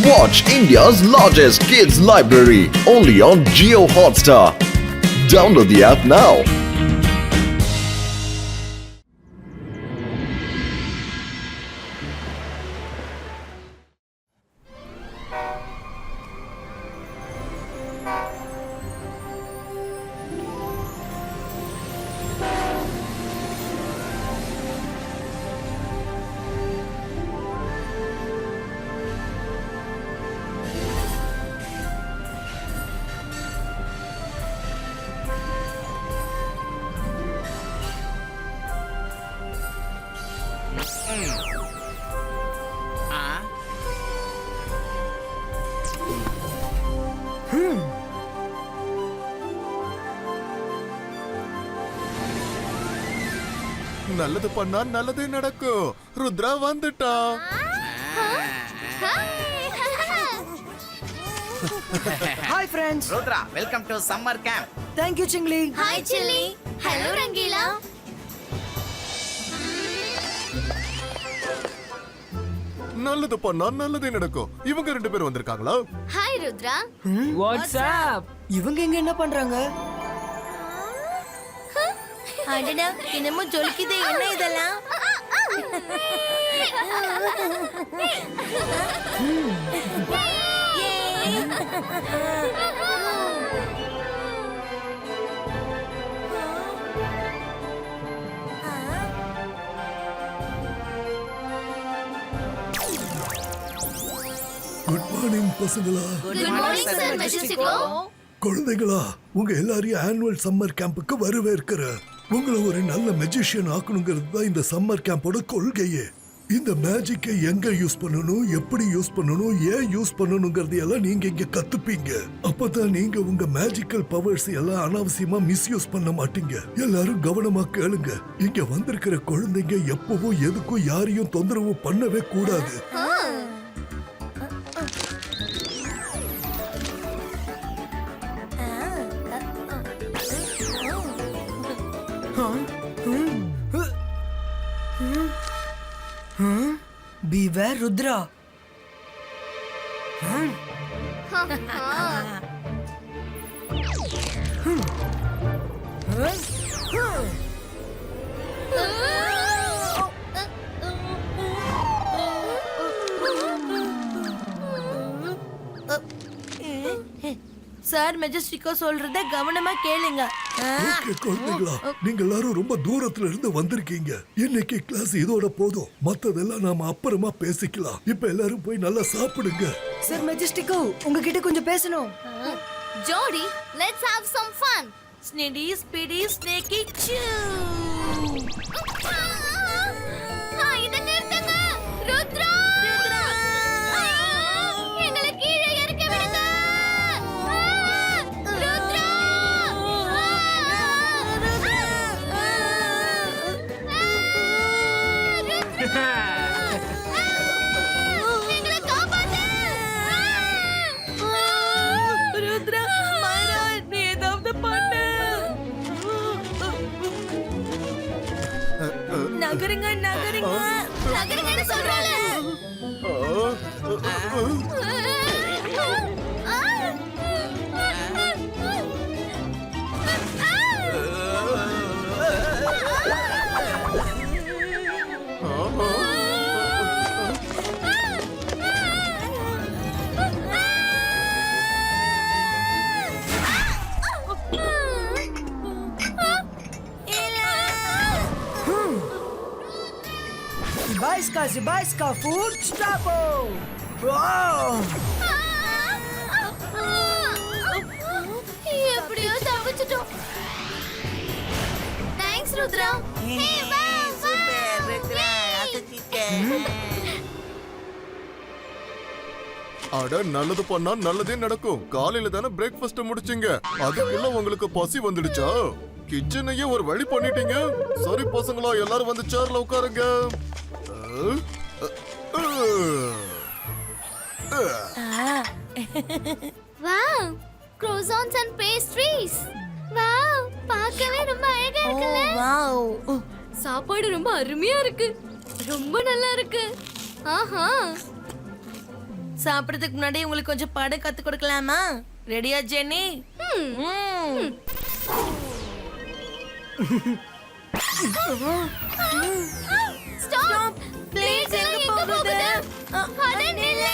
Watch India's largest kids library only on Jio Hotstar. Download the app now. நல்லது பண்ணா நல்லதே நடக்கும். ருத்ரா வந்துட்டா. Hi friends. Rudra, welcome to summer camp. Thank you Chingli. Hi Chilli. Hello Rangila. நல்லது பண்ணா நல்லதே நடக்கும். இவங்க ரெண்டு பேரும் வந்திருக்காங்களா? Hi Rudra. What's up? இவங்க இங்க என்ன பண்றாங்க? அடடா, என்னமோ ஜொலிக்குதே, என்ன இதெல்லாம்? குட் மார்னிங் பசங்களா. Good morning sir Majestico. குழந்தைகளா, உங்க எல்லாரையும் ஆனுவல் சம்மர் கேம்புக்கு வரவேற்கிறேன். உங்களை ஒரு நல்ல மெஜிஷியன் ஆக்கணுங்கிறது தான் இந்த சம்மர் கேம்போட கொள்கையே. இந்த மேஜிக்கை எங்க யூஸ் பண்ணணும், எப்படி யூஸ் பண்ணணும், ஏன் யூஸ் பண்ணணுங்கிறது எல்லாம் நீங்க இங்க கத்துப்பீங்க. அப்பதான் நீங்க உங்க மேஜிக்கல் பவர்ஸ் எல்லாம் அனாவசியமா மிஸ்யூஸ் பண்ண மாட்டீங்க. எல்லாரும் கவனமா கேளுங்க. இங்க வந்திருக்கிற குழந்தைங்க எப்பவும் எதுக்கும் யாரையும் தொந்தரவு பண்ணவே கூடாது. Beware Rudra. சார் மெஜஸ்டிகோ சொல்றத கவனமா கேளுங்க. ஓகே குழந்தைகளா, நீங்க எல்லாரும் ரொம்ப தூரத்துல இருந்து வந்திருக்கீங்க. இன்னைக்கு கிளாஸ் இதோட போதும். மத்ததெல்லாம் நாம அப்புறமா பேசிக்கலாம். இப்ப எல்லாரும் போய் நல்லா சாப்பிடுங்க. சார் மெஜஸ்டிகோ, உங்ககிட்ட கொஞ்சம் பேசணும். ஜோடி, let's have some fun. Sniddy, speedy, snaky, chew. இத நிறுத்துங்க. ருத்ரா! எங்களை கீழே இறக்கி விடுங்க. ருத்ரா! எங்களை காப்பாத்து. ருத்ரா, மைரா, நீ ஏதாவது பண்ணு. நகருங்க நகருங்க நகருங்கன்னு சொல்றாளே. Zibaiska food Strapo. Wow. எப்படியோ தப்பிச்சிட்டோம். தேங்க்ஸ் ருத்ரா. அட, நல்லது பண்ணா நல்லதே நடக்கும். காலையில தானே பிரேக்ஃபாஸ்ட் முடிச்சீங்க. அதுக்குள்ள உங்களுக்கு பசி வந்துடுச்சா? கிச்சனையே ஒரு வழி பண்ணிட்டீங்க. சரி பசங்களா, எல்லாரும் வந்து சேர்ல உட்காருங்க. Wow, croissants and pastries. Wow, பார்க்கவே ரொம்ப அழகா இருக்குல்ல? வாவ், சாப்பாடு ரொம்ப அருமையா இருக்கு. ரொம்ப நல்லா இருக்கு. ஆஹா. சாப்பிடறதுக்கு முன்னாடி உங்களுக்கு கொஞ்சம் பாடம் கத்து கொடுக்கலாமா? ரெடியா ஜெனி? ஸ்டாப் ப்ளீஸ் எங்க போகுது அட நில்லு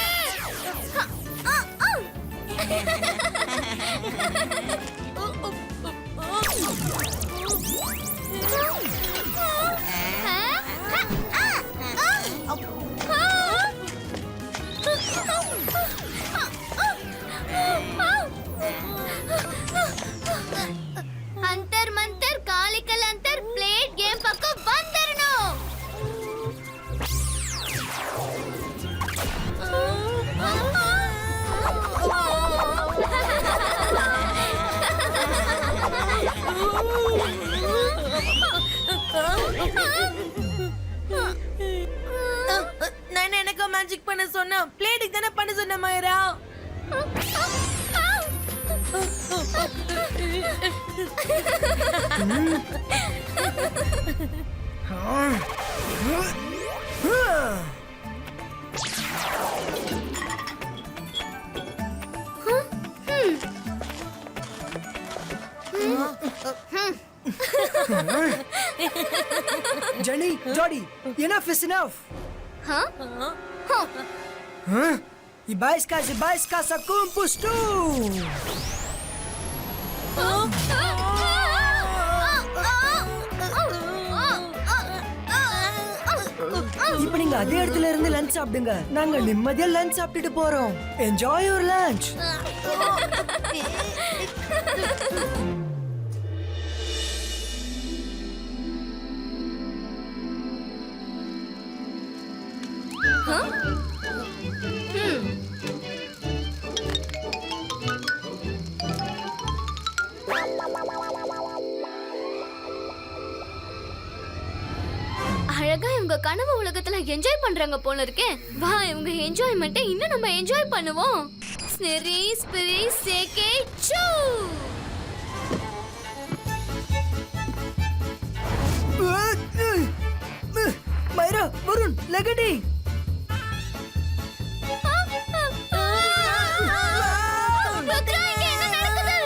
अंतर मंतर कालिकल अंतर प्लेट गेम पक्को बंदरनो நான் எனக்கு மேஜிக் பண்ண சொன்னா பிளேட்டுக்கு தானே பண்ண சொன்ன மாயரா. ஜெனி ஜோடி enough is enough. Ibaiska sa kumpustu. இப்ப நீங்க அதே இடத்துல இருந்து லஞ்ச் சாப்பிடுங்க. நாங்க நிம்மதியா லஞ்ச் சாப்பிட்டுட்டு போறோம். Enjoy your lunch. அழகா இவங்க கனவு உலகத்துல என்ஜாய் பண்றாங்க போல இருக்கே. வா இவங்க என்ஜாய்மெண்ட்டை இன்னும் நம்ம என்ஜாய் பண்ணுவோம். ஸ்னெரி ஸ்பிரி சேகே சூ. மைரா வருண் லகடி. ருத்ரா இங்க என்ன நடக்குது?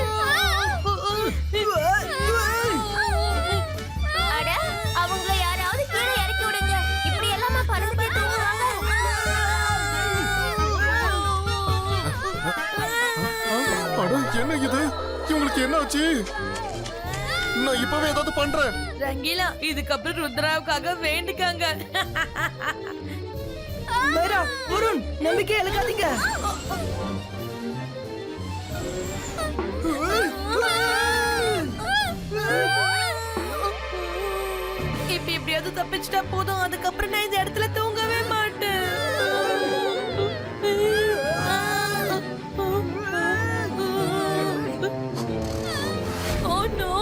அட அவங்கள யாராவது கீழே இறக்கி விடுங்க. இப்படி எல்லாமா பறந்து தூங்குவாங்க? அட என்ன இது? இவங்களுக்கு என்ன ஆச்சு? நான் இப்பவே ஏதாவது பண்றேன். ரங்கீலா இதுக்கப்புறம் ருத்ராவுக்காக வேண்டிக்காங்க. மைரா வருண் நம்பிக்கை இழக்காதீங்க. இப்ப எப்படியாவது தப்பிச்சிட்டா போதும். அதுக்கப்புறம் நான் இந்த இடத்துல தூங்கவே மாட்டேன். ஓ நோ,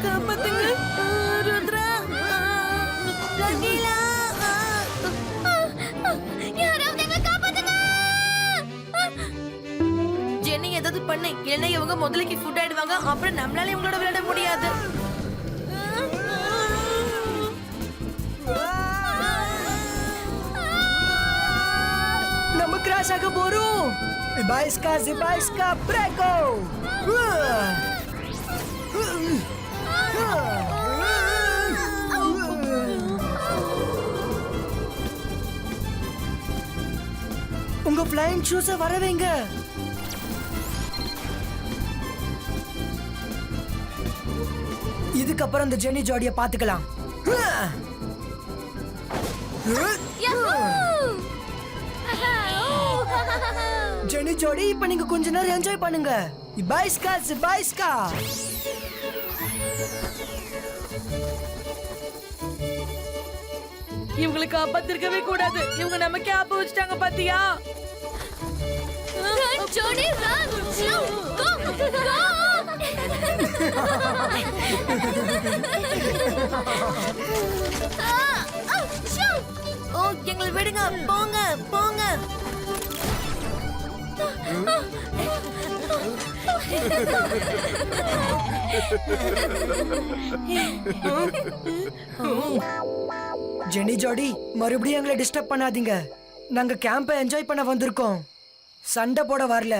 காப்பாத்துங்க ருத்ரா. ரங்கீலா யாராவது எங்களை காப்பாத்துங்க. ஜெனி ஏதாவது பண்ணு, இல்லைன்னா இவங்க முதலைக்கு ஃபுட் ஆயிடுவாங்க. அப்புறம் நம்மளால இவங்களோட விளையாட முடியாது. நம்ம கிராஷ் ஆக போறோம். Ibaiska Breko. உங்க ஃப்ளைங் ஷூஸ வர வைங்க. இதுக்கப்புறம் இந்த ஜெனி ஜோடியை பாத்துக்கலாம். ஜெனி ஜோடி இப்ப நீங்க கொஞ்ச நேரம் என்ஜாய் பண்ணுங்க. Ibaiska. இவங்களை காப்பாத்திருக்கவே கூடாது. இவங்க நமக்கே ஆப்ப வச்சுட்டாங்க பாத்தியா? Run, Jody, run! Shoot! Go! Shoot! ஓ எங்களை விடுங்க. போங்க போங்க. ஜெனி ஜோடி மறுபடியும் எங்களை டிஸ்டர்ப் பண்ணாதீங்க. நாங்க கேம்பை என்ஜாய் பண்ண வந்திருக்கோம், சண்டை போட வரல.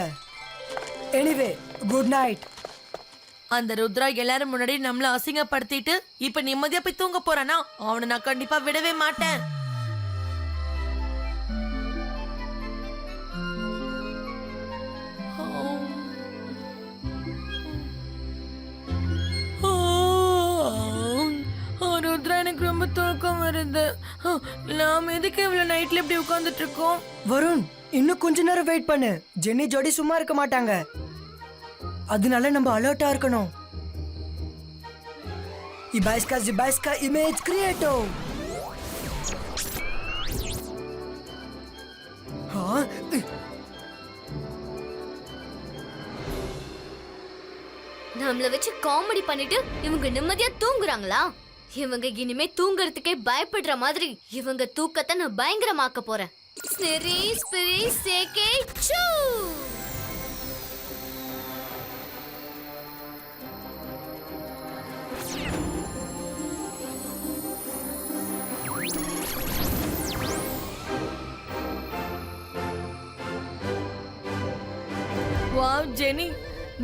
Anyway good night. அந்த ருத்ரா எல்லாரும் முன்னாடி நம்மள அசிங்கப்படுத்திட்டு இப்ப நிம்மதியா போய் தூங்க போறானா? அவனை நான் கண்டிப்பா விடவே மாட்டேன். ருத்ரா, எனக்கு ரொம்ப தூக்கம் வருது. நாம எதுக்கு இவ்வளவு நைட்ல இப்படி உட்கார்ந்துட்டு இருக்கோம்? வருண், இன்னும் கொஞ்ச நேரம் வெயிட் பண்ணு. ஜென்னி ஜோடி சும்மா இருக்க மாட்டாங்க, அதனால நம்ம அலர்ட்டா இருக்கணும். இபாய்ஸ்கா இமேஜ் கிரியேட்டோ. நம்மள வச்சு காமெடி பண்ணிட்டு இவங்க நிம்மதியா தூங்குறாங்களா? இவங்க இனிமே தூங்குறதுக்கே பயப்படுற மாதிரி இவங்க தூக்கத்தை நான் பயங்கரமாக்க போறேன். ஸ்னெரி ஸ்பிரி சேகே சூ. வாவ் ஜெனி,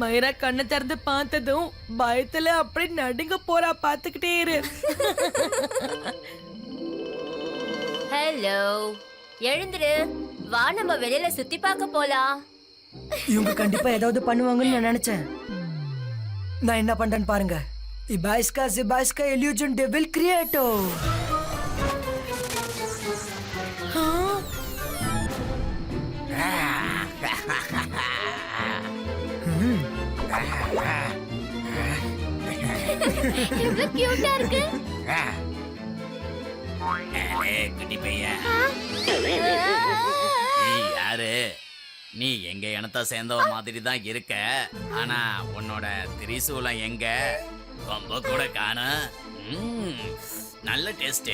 மைரா கண்ணை திறந்து பார்த்ததும் பயத்துல அப்படி நடுங்க போறா. பாத்துக்கிட்டே இரு. ஹலோ, எழுந்துரு, வா நம்ம வெளியில சுத்தி பார்க்க போலாம். இவங்க கண்டிப்பா ஏதாவது பண்ணுவாங்கன்னு நான் நினைச்சேன். நான் என்ன பண்றேன்னு பாருங்க. இபாய்ஸ்கா இல்யூஷன் டெவில் கிரியேட்டோ. எவ்வளவு கியூட்டா இருக்கு. குட்டி பையன், நீ யாரு? நீ எங்க இனத்தை சேர்ந்தவ மாதிரி தான் இருக்க. ஆனா உன்னோட திரிசூலம் எங்க? ரொம்ப கூட காணும். நல்ல டேஸ்ட்.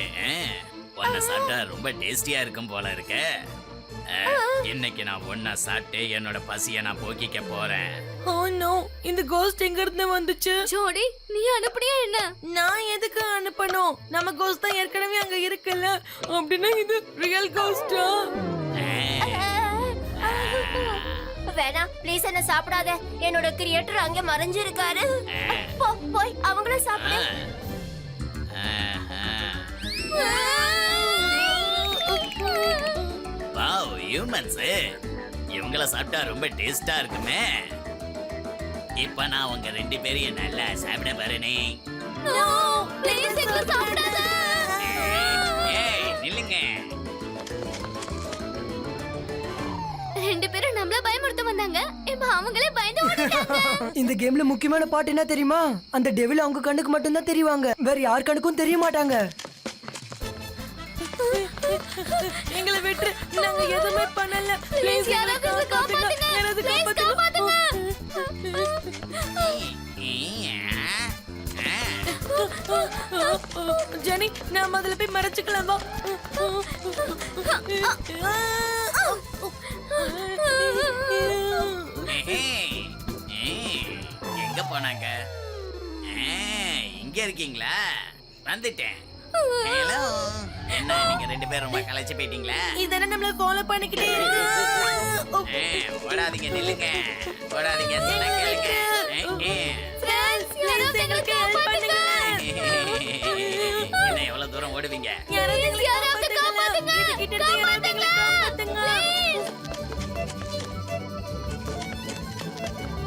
உன்னை சாப்பிட்டா ரொம்ப டேஸ்டியா இருக்கும் போல இருக்க. இன்னைக்கு நான் ஒன்னா சாப்பிட்டு என்னோட பசிய நான் போக்கிக்க போறேன். ஓ நோ, இந்த கோஸ்ட் எங்க இருந்து வந்துச்சு? ஜோடி, நீ அனுப்புறியா என்ன? நான் எதுக்கு அனுப்பணும்? நம்ம கோஸ்ட் தான் ஏற்கனவே அங்க இருக்குல்ல. அப்படின்னா இது ரியல் கோஸ்டா? வேணா ப்ளீஸ், என்ன சாப்பிடாத. என்னோட கிரியேட்டர் அங்க மறைஞ்சிருக்காரு. போய் அவங்கள சாப்பிடு. வாவ், ஹியூமன்ஸ், இவங்கள சாப்பிட்டா ரொம்ப டேஸ்டா இருக்குமே. இப்ப நான் உங்க ரெண்டு பேரையும் நல்லா சாப்பிட போறேனே. நோ, ப்ளீஸ் எங்களை சாப்பிடாத. ஏய், நில்லுங்க. ரெண்டு பேரும் நம்மள பயமுறுத்த வந்தாங்க, இப்ப அவங்களே பயந்து ஓடிட்டாங்க. இந்த கேம்ல முக்கியமான பாட்டு என்ன தெரியுமா? அந்த டெவில் அவங்க கண்ணுக்கு மட்டும் தான் தெரிவாங்க, வேற யார் கண்ணுக்கும் தெரிய மாட்டாங்க. எங்களை விட்டு, நாங்க எதுவுமே பண்ணல. ப்ளீஸ் யாராவது எங்களை காப்பாத்துங்க. யாராவது Please காப்பாத்துங்க. ஜெனி, நான் முதல்ல போய் மறைச்சுக்கலாம். வா. எங்க போனாங்க? இங்க இருக்கீங்களா? வந்துட்டேன். ஹலோ, என்ன நீங்க ரெண்டு பேரும் ரொம்ப களைச்சு போயிட்டீங்களா? இதென்ன நம்மள ஃபாலோ பண்ணிக்கிட்டே இருக்கு. ஓடாதீங்க, நில்லுங்க. ஓடாதீங்க, சொன்னா கேளுங்க. ஃப்ரெண்ட்ஸ், யாராவது எங்களுக்கு ஹெல்ப் பண்ணுங்க. என்ன எவ்வளவு தூரம் ஓடுவீங்க? Please, யாராவது காப்பாத்துங்க. காப்பாத்துங்க.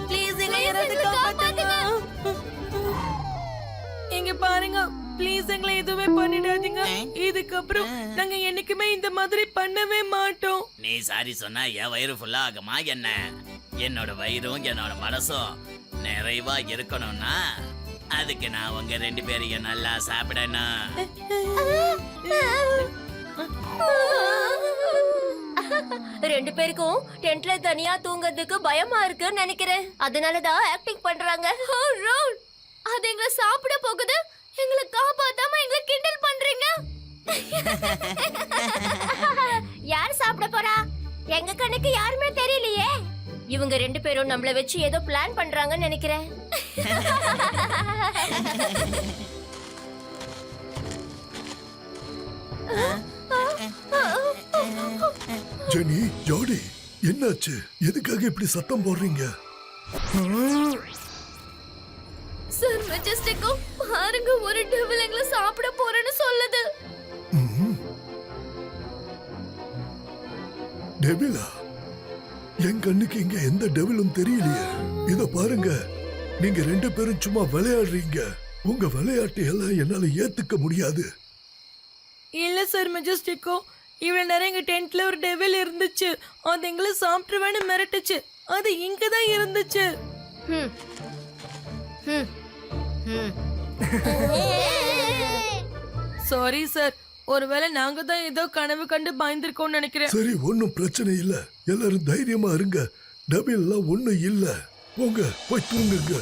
ப்ளீஸ் எங்களை யாராவது காப்பாத்துங்க. இங்க பாருங்க, ப்ளீஸ் எங்களை எதுவுமே பண்ணிடாதீங்க. இதுக்கப்புறம் நாங்க என்னைக்குமே இந்த மாதிரி பண்ணவே மாட்டோம். நீ சாரி சொன்னா என் வயிறு ஃபுல்லா ஆகுமா என்ன? என்னோட வயிறும் என்னோட மனசும் நிறைவா இருக்கணும்னா அதுக்கு நான் உங்க ரெண்டு பேரையும் நல்லா சாப்பிடணும். ரெண்டு பேருக்கும் டென்ட்ல தனியா தூங்குறதுக்கு பயமா இருக்குன்னு நினைக்கிறேன். அதனாலதான் ஆக்டிங் பண்றாங்க. அது எங்களை சாப்பிட போகுது, எங்களை காப்பாத்தாம எங்களை கிண்டல் பண்றீங்க. யார் சாப்பிட போறா? எங்க கண்ணுக்கு யாருமே தெரியலையே. இவங்க ரெண்டு பேரும் நம்மள வச்சு ஏதோ பிளான் பண்றாங்கன்னு நினைக்கிறேன். ஜெனி ஜோடி என்னாச்சு? எதுக்காக இப்படி சத்தம் போடுறீங்க? சார் மெஜஸ்டிக்கோ பாருங்க, ஒரு டெவில் எங்களை சாப்பிட போறேன்னு சொல்லுது. டெவிலா? என் கண்ணுக்கு இங்க எந்த டெவிலும் தெரியலையே. இத பாருங்க, நீங்க 2 பேரும் சும்மா விளையாடுறீங்க. உங்க விளையாட்டு எல்லாம் என்னால ஏத்துக்க முடியாது. இல்ல சார் மெஜஸ்டிக்கோ, இவ்வளவு நேரம் எங்க டென்ட்ல ஒரு டெவில் இருந்துச்சு. அது எங்களை சாப்பிட்டுருவேன்னு மிரட்டுச்சு. அது இங்கதான் இருந்துச்சு. சாரி சார், ஒருவேளை நாங்க தான் ஏதோ கனவு கண்டு பயந்துருக்கோம்னு நினைக்கிறேன். சரி, ஒன்னும் பிரச்சனை இல்ல. எல்லாரும் தைரியமா இருங்க. டெவில்லாம் ஒண்ணும் இல்ல. போங்க, போய் தூங்குங்க.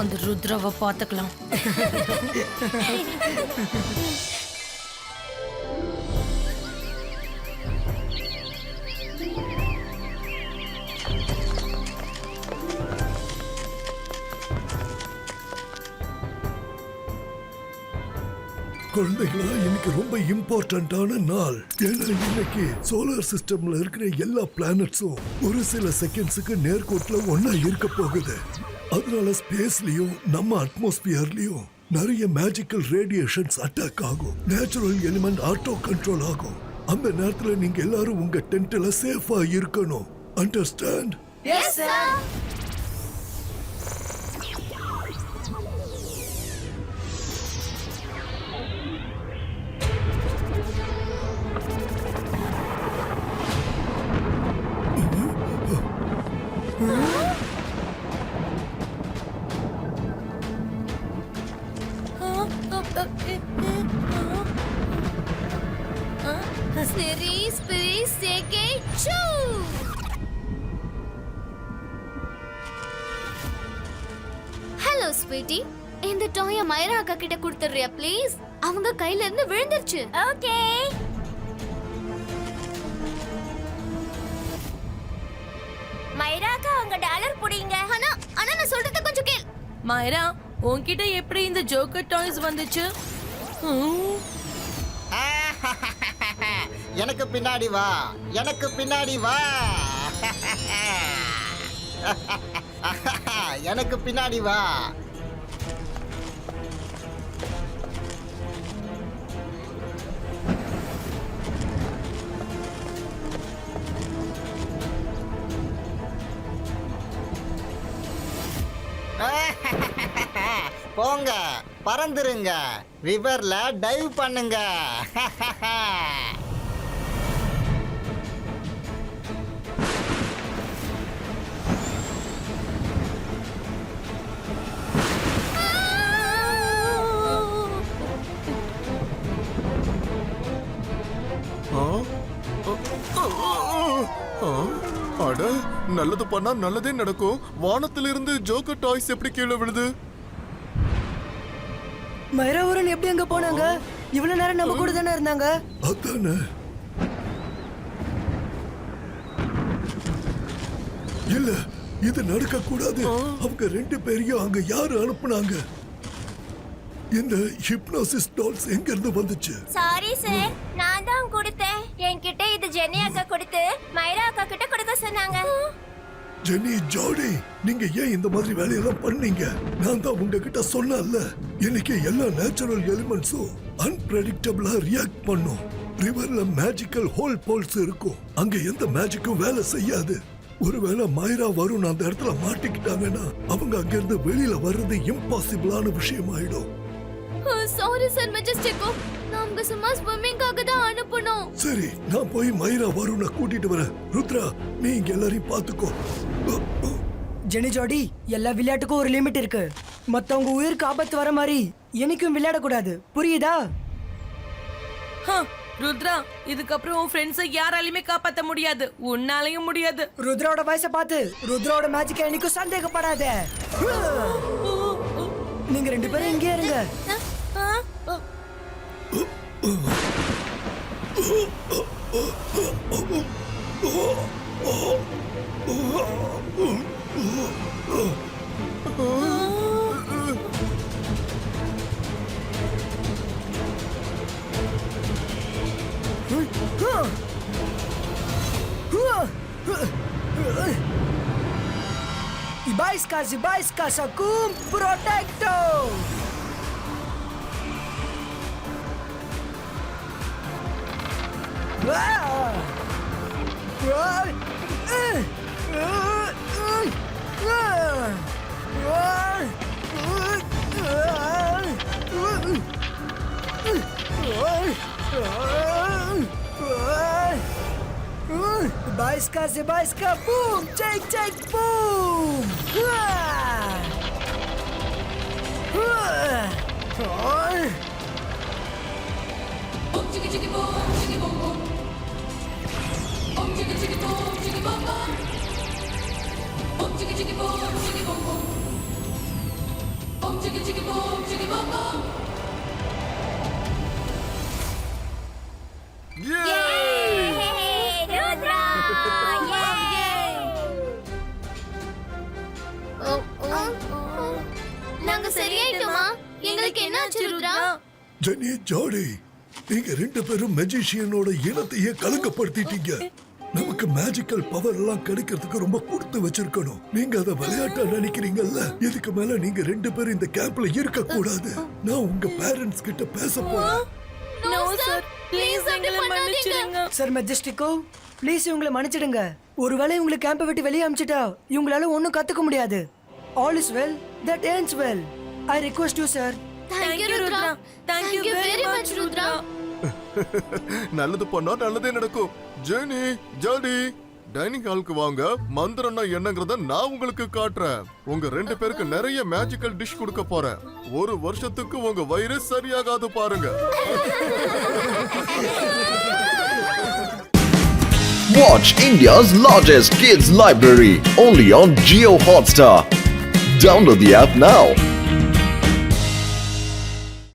அந்த ருத்ராவை பாத்துக்கலாம். குழந்தைகளா, இன்னைக்கு ரொம்ப இம்பார்ட்டன்டான நாள். ஏன்னா இன்னைக்கு சோலார் சிஸ்டம்ல இருக்கிற எல்லா பிளானட்ஸும் ஒரு சில செகண்ட்ஸுக்கு நேர்கோட்டுல ஒன்னா இருக்க போகுது. அதனால ஸ்பேஸ்லயும் நம்ம அட்மாஸ்பியர்லயும் நிறைய மேஜிக்கல் ரேடியேஷன்ஸ் அட்டாக் ஆகும். நேச்சுரல் எலிமெண்ட் ஆட்டோ கண்ட்ரோல் ஆகும். அந்த நேரத்துல நீங்க எல்லாரும் உங்க டென்ட்ல சேஃபா இருக்கணும். அண்டர்ஸ்டாண்ட்? Yes sir. சரி ஸ்பிரி சேகே சூ. ஹலோ ஸ்வீட்டி, இந்த டாய மைரா அக்கா கிட்ட கொடுத்துறியா ப்ளீஸ்? அவங்க கையில இருந்து விழுந்துருச்சு. ஓகே. மைரா அக்கா, உங்க டாலர் புடிங்க. ஆனா நான் சொல்றது கொஞ்சம் கேள். மைரா, உன்கிட்ட எப்படி இந்த ஜோக்கர் டாய்ஸ் வந்துச்சு? எனக்கு பின்னாடி வா, எனக்கு பின்னாடி வா. எனக்கு பின்னாடி வா. போங்க, பறந்துருங்க, ரிவர்ல டைவ் பண்ணுங்க. அட, நல்லது பண்ணா நல்லதே நடக்கும். வானத்திலிருந்து ஜோக்கர் டாய்ஸ் எப்படி கீழே விழுது? மைராவரன் எப்படி அங்க போனாங்க? இவ்வளவு நேரம் நம்ம கூட தானே இருந்தாங்க. அதானே. இல்ல, இது நடக்க கூடாது. அவங்க 2 பேரையும் அங்க யாரு அனுப்புனாங்க? இந்த ஹிப்னோசிஸ் டால்ஸ் எங்க இருந்து வந்துச்சு? சாரி சார், நான் தான் கொடுத்தேன். என்கிட்ட இது ஜெனி அக்கா கொடுத்து மைரா அக்கா கிட்ட கொடுக்க சொன்னாங்க. ஜெனி, ஜோடி, நீங்க ஏன் இந்த மாதிரி வேலையெல்லாம் பண்ணீங்க? நான் தான் உங்ககிட்ட சொன்னேன்ல, இன்னைக்கு எல்லா நேச்சுரல் எலிமெண்ட்ஸும் அன்பிரெடிக்டபிளா ரியாக்ட் பண்ணும். ரிவர்ல மேஜிக்கல் ஹோல் போல்ஸ் இருக்கும். அங்க எந்த மேஜிக்கும் வேலை செய்யாது. ஒருவேளை மைரா வருண் அந்த இடத்துல மாட்டிக்கிட்டாங்கன்னா அவங்க அங்க இருந்து வெளியில வர்றது இம்பாசிபிளான விஷயம் ஆயிடும். சாரி சார் மெஜஸ்டிக்கோ, நாம சும்மா ஸ்விம்மிங்காக தான் அனுப்பணும். சரி, நான் போய் மைரா வருணை கூட்டிட்டு வரேன். ருத்ரா, நீ இங்க எல்லாரையும் பாத்துக்கோ. ஜெனி ஜோடி, எல்லா விளையாட்டுக்கும் ஒரு லிமிட் இருக்கு. மத்தவங்க உயிருக்கு ஆபத்து வர மாதிரி என்னைக்கும் விளையாடக்கூடாது, புரியுதா? ருத்ரா, இதுக்கப்புறம் உன் ஃப்ரெண்ட்ஸை யாராலையுமே காப்பாத்த முடியாது. உன்னாலையும் முடியாது. ருத்ராவோட வயசை பார்த்து ருத்ராவோட மேஜிக்கை என்னைக்கும் சந்தேகப்படாத. நீங்க 2 பேரும் இங்கே இருங்க. Ibaiska Sakum Protecto! Baiska, boom! Take, boom! நாங்க சரியாயிட்டோமா? எங்களுக்கு என்னாச்சு ருத்ரா? ஜெனி ஜாடி நீங்க ரெண்டு பேரும் மெஜிஷியனோட இனத்தையே கலங்கப்படுத்திட்டீங்க. நமக்கு மேஜிக்கல் பவர் எல்லாம் கிடைக்கிறதுக்கு ரொம்ப கொடுத்து வச்சிருக்கணும். நீங்க அதை விளையாட்டா நினைக்கிறீங்கல்ல. இதுக்கு மேல நீங்க ரெண்டு பேரும் இந்த கேம்ப்ல இருக்க கூடாது. நான் உங்க பேரண்ட்ஸ் கிட்ட பேச போறேன். நோ சார், ப்ளீஸ் எங்களை மன்னிச்சிடுங்க. சார் மெஜஸ்டிக்கோ, ப்ளீஸ் இவங்களை மன்னிச்சிடுங்க. ஒருவேளை இவங்களை கேம்பை விட்டு வெளியே அனுப்பிச்சிட்டா இவங்களால ஒன்றும் கத்துக்க முடியாது. All is well that ends well. I request you, sir. Thank you Rudra. Thank you very much Rudra. நல்லது பண்ணா நல்லதே நடக்கும். ஜெனி ஜாடி டைனிங் ஹாலுக்கு வாங்க. மந்திரம்னா என்னங்கறத நான் உங்களுக்கு காட்டுறேன். உங்க ரெண்டு பேருக்கு நிறைய மேஜிக்கல் டிஷ் கொடுக்க போறேன். ஒரு வருஷத்துக்கு உங்க வயிறு சரியாகாது பாருங்க. Watch India's largest kids library only on Jio Hotstar. Download the app now.